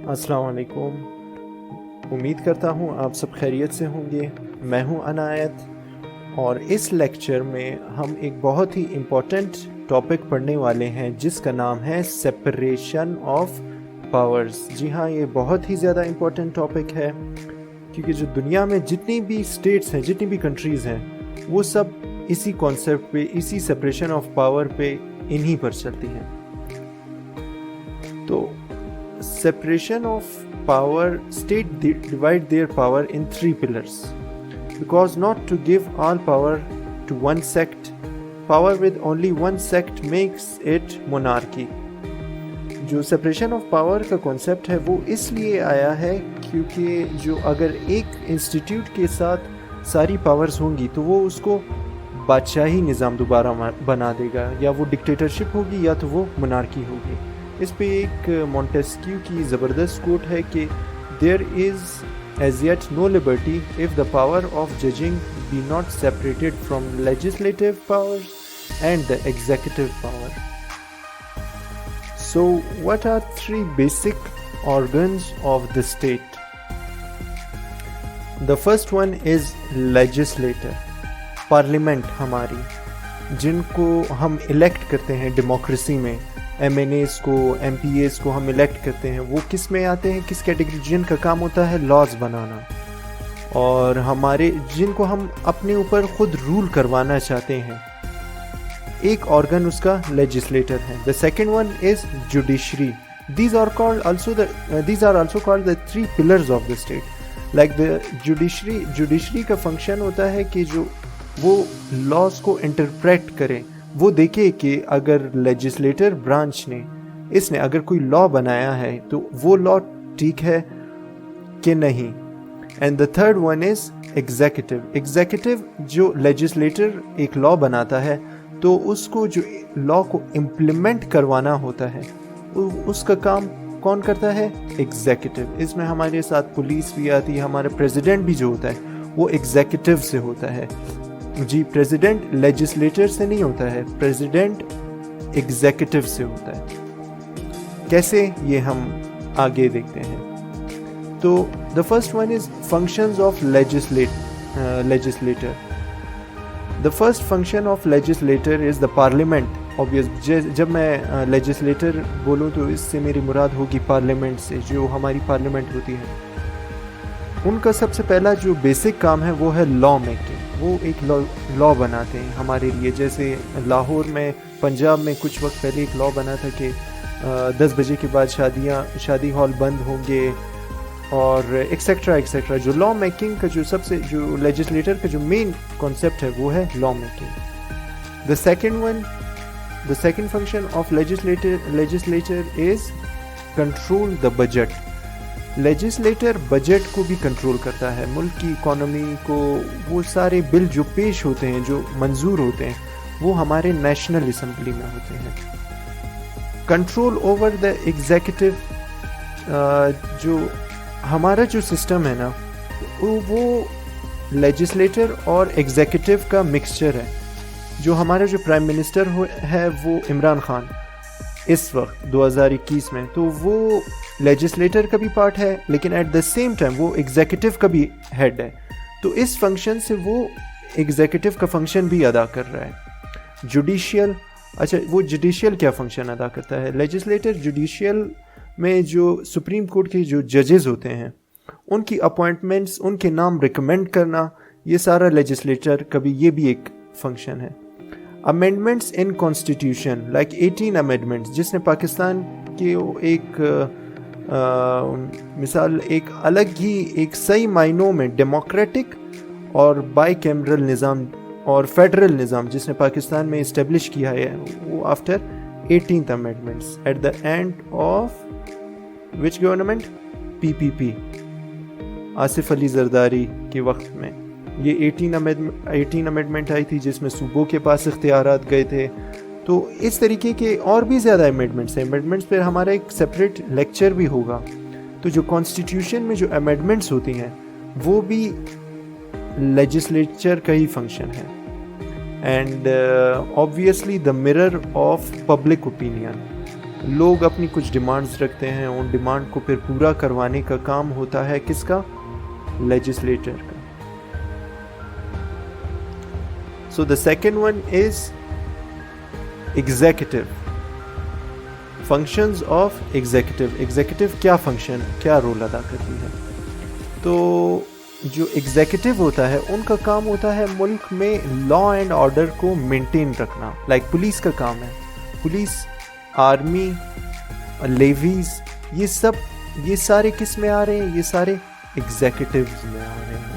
السلام علیکم. امید کرتا ہوں آپ سب خیریت سے ہوں گے. میں ہوں عنایت اور اس لیکچر میں ہم ایک بہت ہی امپورٹنٹ ٹاپک پڑھنے والے ہیں جس کا نام ہے سپریشن آف پاورز. جی ہاں، یہ بہت ہی زیادہ امپورٹنٹ ٹاپک ہے کیونکہ جو دنیا میں جتنی بھی اسٹیٹس ہیں، جتنی بھی کنٹریز ہیں، وہ سب اسی کانسیپٹ پہ، اسی سپریشن آف پاور پہ انہی پر چلتی ہیں. تو separation of power, state divide their power in 3 pillars because not to give all power to one sect. Power with only one sect makes it monarchy. جو separation of power کا concept ہے وہ اس لیے آیا ہے کیونکہ جو اگر ایک انسٹیٹیوٹ کے ساتھ ساری پاورز ہوں گی تو وہ اس کو بادشاہی نظام دوبارہ بنا دے گا، یا وہ ڈکٹیٹرشپ ہوگی یا تو وہ monarchy ہوگی. اس پہ ایک مونٹیسکیو کی زبردست کوٹ ہے کہ there is as yet no liberty if the power of judging be not separated from legislative powers and the executive power. So what are 3 basic organs of the state? The first one is legislator, parliament ہماری، جن کو ہم elect کرتے ہیں democracy میں. M N as کو، M P as کو ہم الیکٹ کرتے ہیں. وہ کس میں آتے ہیں، کس کیٹیگری؟ جن کا کام ہوتا ہے لاز بنانا، اور ہمارے جن کو ہم اپنے اوپر خود رول کروانا چاہتے ہیں. ایک آرگن اس کا لیجسلیٹر ہے. The second one is judiciary. These are also called the 3 pillars of the state. Like the judiciary کا فنکشن ہوتا ہے کہ جو وہ لاز کو انٹرپریٹ کرے، وہ دیکھے کہ اگر لیجسلیٹر برانچ نے اس نے اگر کوئی لا بنایا ہے تو وہ لا ٹھیک ہے کہ نہیں. And the third one is executive. جو لیجسلیٹر ایک لا بناتا ہے تو اس کو جو لا کو امپلیمنٹ کروانا ہوتا ہے اس کا کام کون کرتا ہے؟ ایگزیکٹو. اس میں ہمارے ساتھ پولیس بھی آتی ہے. ہمارا پریزیڈنٹ بھی جو ہوتا ہے وہ ایگزیکٹو سے ہوتا ہے. جی، پریزیڈنٹ لیجسلیٹر سے نہیں ہوتا ہے، پریزیڈنٹ ایگزیکٹو سے ہوتا ہے. کیسے، یہ ہم آگے دیکھتے ہیں. تو the first one is functions of legislator. The first function of legislator is the parliament. Obvious، جب میں legislator بولوں تو اس سے میری مراد ہوگی پارلیمنٹ سے، جو ہماری پارلیمنٹ ہوتی ہے. ان کا سب سے پہلا جو بیسک کام ہے وہ ہے لا میکنگ. وہ ایک لا بناتے ہیں ہمارے لیے. جیسے لاہور میں، پنجاب میں کچھ وقت پہلے ایک لا بنا تھا کہ 10 بجے کے بعد شادی ہال بند ہوں گے، اور ایکسیکٹرا ایکسیکٹرا. جو لا میکنگ کا جو لیجسلیٹر کا جو مین کانسیپٹ ہے وہ ہے law making. The second function of legislature is control the budget. Legislator budget کو بھی کنٹرول کرتا ہے، ملک کی اکانومی کو. وہ سارے بل جو پیش ہوتے ہیں، جو منظور ہوتے ہیں، وہ ہمارے نیشنل اسمبلی میں ہوتے ہیں. Control over the executive. جو ہمارا جو سسٹم ہے نا، وہ لیجسلیٹر اور ایگزیکٹو کا مکسچر ہے. جو ہمارا جو پرائم منسٹر ہے وہ عمران خان اس وقت 2021 میں، تو وہ لیجسلیٹر کا بھی پارٹ ہے، لیکن ایٹ دا سیم ٹائم وہ ایگزیکٹو کا بھی ہیڈ ہے. تو اس فنکشن سے وہ ایگزیکٹو کا فنکشن بھی ادا کر رہا ہے. جوڈیشیل. اچھا، وہ جوڈیشیل کیا فنکشن ادا کرتا ہے؟ لیجسلیٹر جوڈیشیل میں جو سپریم کورٹ کے جو ججز ہوتے ہیں ان کی اپوائنٹمنٹس، ان کے نام ریکمینڈ کرنا، یہ سارا لیجسلیٹر کا بھی یہ بھی ایک فنکشن ہے. امینڈمنٹس ان کانسٹیٹیوشن لائک 18 امینڈمنٹس، جس نے پاکستان کے ایک مثال، ایک الگ ہی، ایک صحیح معنوں میں ڈیموکریٹک اور بائی کیمرل نظام اور فیڈرل نظام جس نے پاکستان میں اسٹیبلش کیا ہے، وہ after 18th amendments at the end of which government? PPP، Asif Ali Zardari کے وقت میں یہ 18 امینڈمنٹ آئی تھی جس میں صوبوں کے پاس اختیارات گئے تھے. تو اس طریقے کے اور بھی زیادہ امینڈمنٹس ہیں. امینڈمنٹس پہ ہمارا ایک سپریٹ لیکچر بھی ہوگا. تو جو کانسٹیٹیوشن میں جو امینڈمنٹس ہوتی ہیں وہ بھی لیجسلیچر کا ہی فنکشن ہے. And obviously the mirror of public opinion. لوگ اپنی کچھ ڈیمانڈز رکھتے ہیں, ان ڈیمانڈ کو پھر پورا کروانے کا کام ہوتا ہے کس کا؟ لیجسلیٹر کا. So the second one is executive. Functions of executive. Executive کیا فنکشن, کیا رول ادا کرتی ہے؟ تو جو ایگزیکٹو ہوتا ہے ان کا کام ہوتا ہے ملک میں لا اینڈ آرڈر کو مینٹین رکھنا. لائک پولیس کا کام ہے, پولیس, آرمی, لیویز, یہ سارے کس میں آ رہے ہیں؟ یہ سارے ایگزیکٹوز میں آ رہے ہیں.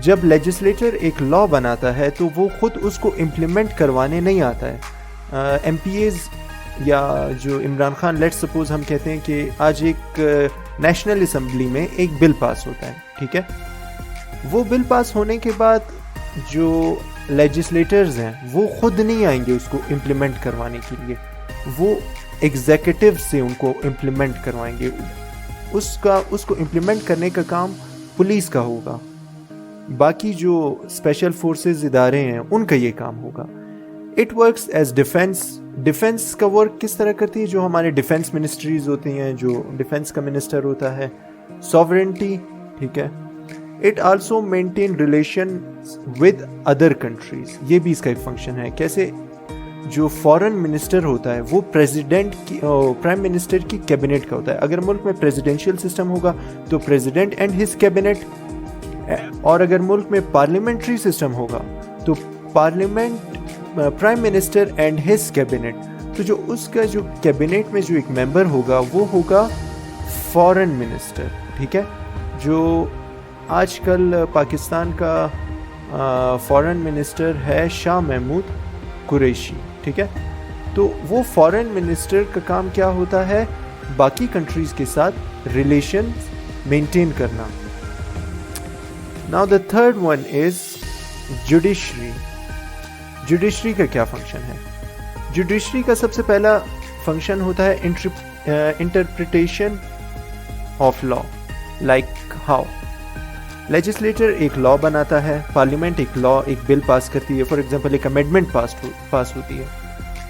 جب لیجسلیٹر ایک لا بناتا ہے تو وہ خود اس کو امپلیمنٹ کروانے نہیں آتا ہے. ایم پی ایز یا جو عمران خان, لیٹ سپوز ہم کہتے ہیں کہ آج ایک نیشنل اسمبلی میں ایک بل پاس ہوتا ہے, ٹھیک ہے, وہ بل پاس ہونے کے بعد جو لیجسلیٹرز ہیں وہ خود نہیں آئیں گے اس کو امپلیمنٹ کروانے کے لیے, وہ ایگزیکٹو سے ان کو امپلیمنٹ کروائیں گے. اس کو امپلیمنٹ کرنے کا کام پولیس کا ہوگا, باقی جو اسپیشل فورسز ادارے ہیں ان کا یہ کام ہوگا. It works as defence. Defence کا ورک کس طرح کرتی ہے؟ جو ہمارے ڈیفینس منسٹریز ہوتی ہیں, جو ڈیفینس کا منسٹر ہوتا ہے, سوورنٹی, ٹھیک ہے. It also maintain relation with other countries, یہ بھی اس کا ایک فنکشن ہے. کیسے؟ جو فارن منسٹر ہوتا ہے وہ پریزیڈنٹ کی, پرائم منسٹر کی کیبنٹ کا ہوتا ہے. اگر ملک میں پریزیڈینشیل سسٹم ہوگا تو پریزیڈنٹ اینڈ ہز کیبنٹ, اور اگر ملک میں پارلیمنٹری سسٹم ہوگا تو parliament, prime minister and his cabinet. تو جو اس کا جو کیبنٹ میں جو ایک ممبر ہوگا وہ ہوگا فارن منسٹر, ٹھیک ہے. جو آج کل پاکستان کا فارن منسٹر ہے شاہ محمود قریشی, ٹھیک ہے. تو وہ فارن منسٹر کا کام کیا ہوتا ہے؟ باقی کنٹریز کے ساتھ ریلیشن مینٹین کرنا. Now the third one is judiciary. Judiciary کا کیا فنکشن ہے؟ جوڈیشری کا سب سے پہلا فنکشن ہوتا ہے interpretation of law. Like how legislator ایک لا بناتا ہے, پارلیمنٹ ایک بل پاس کرتی ہے, فار ایگزامپل ایک امینڈمنٹ پاس ہوتی ہے.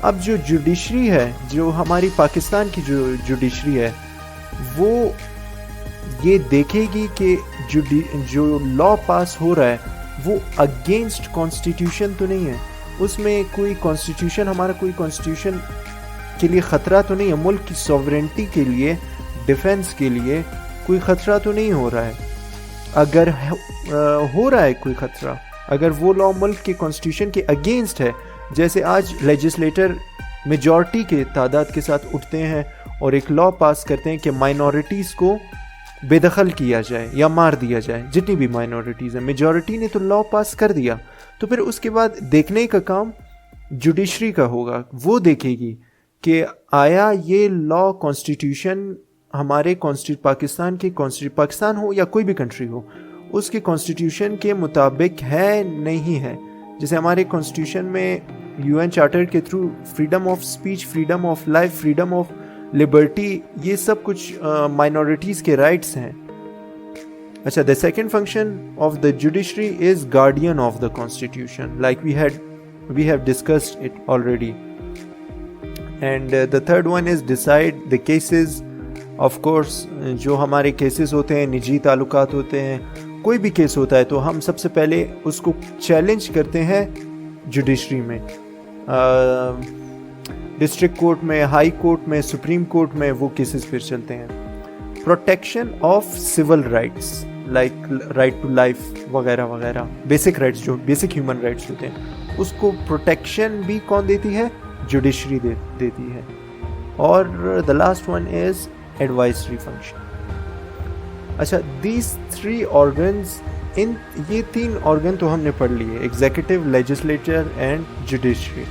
اب جو جوڈیشری ہے, جو ہماری پاکستان کی جو جوڈیشری ہے, وہ یہ دیکھے گی کہ جو لا پاس ہو رہا ہے وہ اگینسٹ کانسٹیٹیوشن تو نہیں ہے, اس میں کوئی کانسٹیٹیوشن, ہمارا کوئی کانسٹیٹیوشن کے لیے خطرہ تو نہیں ہے, ملک کی سوورنٹی کے لیے, ڈیفنس کے لیے کوئی خطرہ تو نہیں ہو رہا ہے. اگر ہو رہا ہے کوئی خطرہ, اگر وہ لا ملک کے کانسٹیٹیوشن کے اگینسٹ ہے, جیسے آج لیجسلیٹر میجورٹی کے تعداد کے ساتھ اٹھتے ہیں اور ایک لا پاس کرتے ہیں کہ مائنورٹیز کو بے دخل کیا جائے یا مار دیا جائے, جتنی بھی مائنورٹیز ہیں, میجورٹی نے تو لا پاس کر دیا, تو پھر اس کے بعد دیکھنے کا کام جوڈیشری کا ہوگا. وہ دیکھے گی کہ آیا یہ لا کانسٹیٹیوشن ہمارے پاکستان کے پاکستان ہو یا کوئی بھی کنٹری ہو, اس کے کانسٹیٹیوشن کے مطابق ہے نہیں ہے. جیسے ہمارے کانسٹیٹیوشن میں یو این چارٹر کے through freedom of speech, freedom of life, freedom of Liberty, یہ سب کچھ مائنورٹیز کے رائٹس ہیں. اچھا, the second function of the judiciary is guardian of the constitution, like we have discussed it already. And the third one is decide the cases. Of course, جو ہمارے cases ہوتے ہیں, نجی تعلقات ہوتے ہیں, کوئی بھی کیس ہوتا ہے تو ہم سب سے پہلے اس کو چیلنج کرتے ہیں جوڈیشری میں, ڈسٹرکٹ کورٹ میں, ہائی کورٹ میں, سپریم کورٹ میں وہ کیسز پھر چلتے ہیں. Protection of civil rights like right to life وغیرہ وغیرہ, بیسک رائٹس جو بیسک ہیومن رائٹس ہوتے ہیں, اس کو پروٹیکشن بھی کون دیتی ہے؟ جوڈیشری دیتی ہے. اور the last one is advisory function. اچھا, دیز تھری آرگنز, یہ تین آرگن تو ہم نے پڑھ لیے, ایگزیکٹو, لیجسلیچر اینڈ جوڈیشری.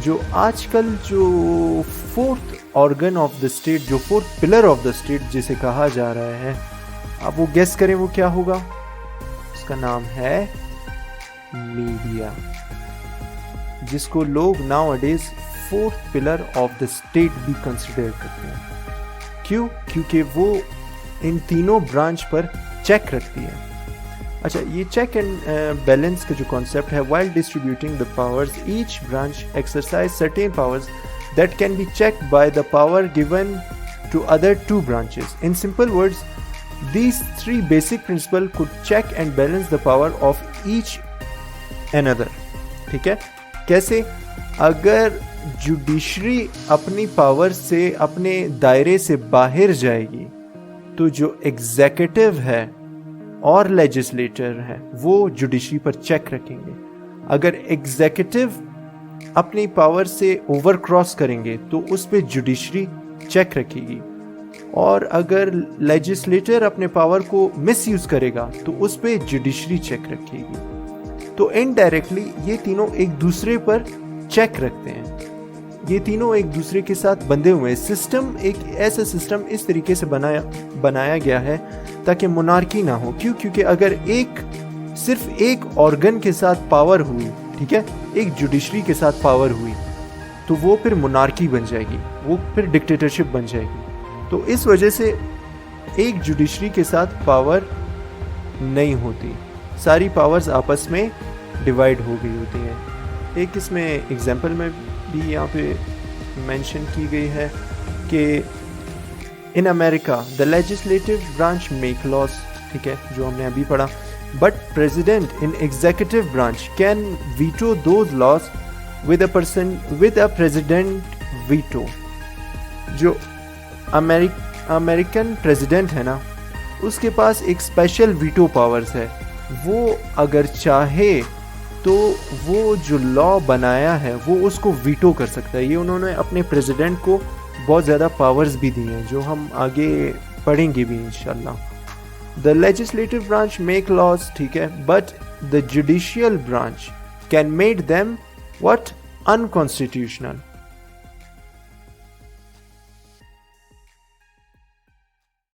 جو آج کل جو fourth organ of the state, جو fourth pillar of the state جسے کہا جا رہا ہے, آپ وہ گیس کریں وہ کیا ہوگا؟ اس کا نام ہے میڈیا, جس کو لوگ nowadays fourth pillar of the state بھی کنسیڈر کرتے ہیں. کیوں؟ کیونکہ وہ ان تینوں برانچ پر چیک رکھتی ہے. اچھا, یہ چیک اینڈ بیلنس کا جو کانسیپٹ ہے, while distributing the powers each branch exercise certain powers that can be checked by the power given to other two branches. In simple words, these three basic principles could check and balance the power of each another. ٹھیک ہے, کیسے؟ اگر judiciary اپنی power سے اپنے دائرے سے باہر جائے گی تو جو ایگزیکٹو ہے اور لیجسلیٹر ہے وہ جوڈیشری پر چیک رکھیں گے. اگر ایگزیکٹو اپنی پاور سے اوور کراس کریں گے تو اس پہ جوڈیشری چیک رکھے گی, اور اگر لیجسلیٹر اپنے پاور کو مس یوز کرے گا تو اس پہ جوڈیشری چیک رکھے گی. تو انڈائریکٹلی یہ تینوں ایک دوسرے پر چیک رکھتے ہیں, یہ تینوں ایک دوسرے کے ساتھ بندھے ہوئے ہیں. سسٹم ایک ایسا سسٹم اس طریقے سے بنایا گیا ہے تاکہ مونارکی نہ ہو. کیونکہ اگر صرف ایک آرگن کے ساتھ پاور ہوئی, ٹھیک ہے, ایک جوڈیشری کے ساتھ پاور ہوئی, تو وہ پھر مونارکی بن جائے گی, وہ پھر ڈکٹیٹرشپ بن جائے گی. تو اس وجہ سے ایک جوڈیشری کے ساتھ پاور نہیں ہوتی, ساری پاورز آپس میں ڈیوائڈ ہو گئی ہوتی ہیں. ایک اس میں ایگزامپل میں بھی یہاں پہ مینشن کی گئی ہے کہ ان امریکہ دا لیجسلیٹو برانچ میک لاز, ٹھیک ہے, جو ہم نے ابھی پڑھا, but president in executive branch can veto those laws with a president veto. جو امریکن پریزیڈنٹ ہے نا, اس کے پاس ایک اسپیشل ویٹو پاورز ہے. وہ اگر چاہے تو وہ جو لا بنایا ہے وہ اس کو ویٹو کر سکتا ہے. یہ انہوں نے اپنے پریزیڈنٹ کو بہت زیادہ پاورز بھی دی ہیں جو ہم آگے پڑھیں گے بھی انشاءاللہ. دا لیجسلیٹو برانچ میک لاز, ٹھیک ہے, but the judicial branch can make them what unconstitutional.